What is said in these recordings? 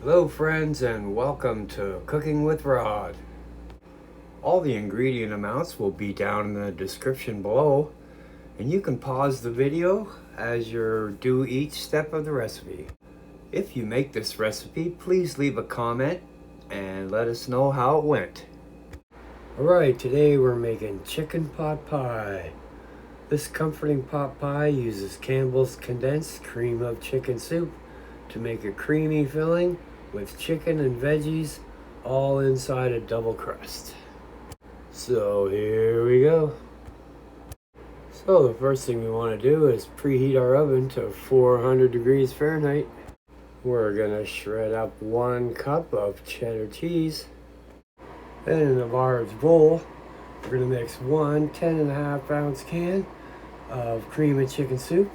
Hello friends and welcome to Cooking with Rod. All the ingredient amounts will be down in the description below, and you can pause the video as you do each step of the recipe. If you make this recipe, please leave a comment and let us know how it went. Alright, today we're making chicken pot pie. This comforting pot pie uses Campbell's condensed cream of chicken soup to make a creamy filling with chicken and veggies all inside a double crust. So here we go. So the first thing we want to do is preheat our oven to 400 degrees Fahrenheit. We're going to shred up 1 cup of cheddar cheese. Then in a large bowl, we're going to mix 1 10.5 ounce can of cream of chicken soup,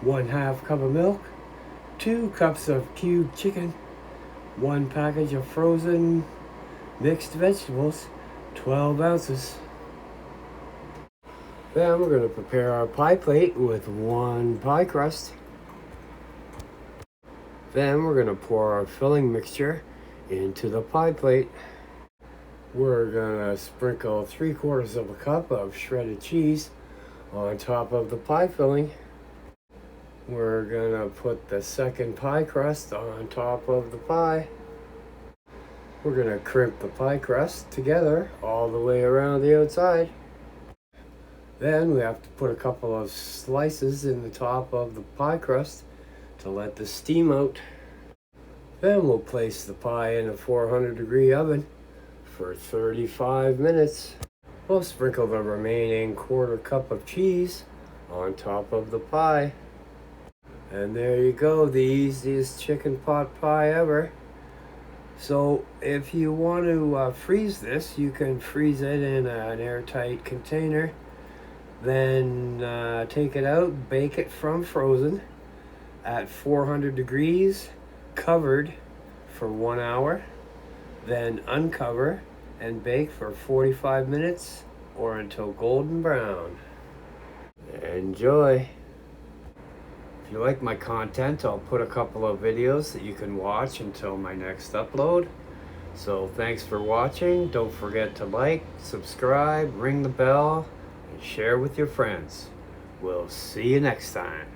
1/2 cup of milk, 2 cups of cubed chicken, 1 package of frozen mixed vegetables, 12 ounces. Then we're going to prepare our pie plate with 1 pie crust. Then we're going to pour our filling mixture into the pie plate. We're going to sprinkle 3/4 of a cup of shredded cheese on top of the pie filling. We're gonna put the second pie crust on top of the pie. We're gonna crimp the pie crust together all the way around the outside. Then we have to put a couple of slices in the top of the pie crust to let the steam out. Then we'll place the pie in a 400-degree oven for 35 minutes. We'll sprinkle the remaining 1/4 cup of cheese on top of the pie. And there you go, the easiest chicken pot pie ever. So if you want to freeze this, you can freeze it in an airtight container. Then take it out, bake it from frozen at 400 degrees, covered for 1 hour. Then uncover and bake for 45 minutes or until golden brown. Enjoy! If you like my content, I'll put a couple of videos that you can watch until my next upload. So thanks for watching. Don't forget to like, subscribe, ring the bell, and share with your friends. We'll see you next time.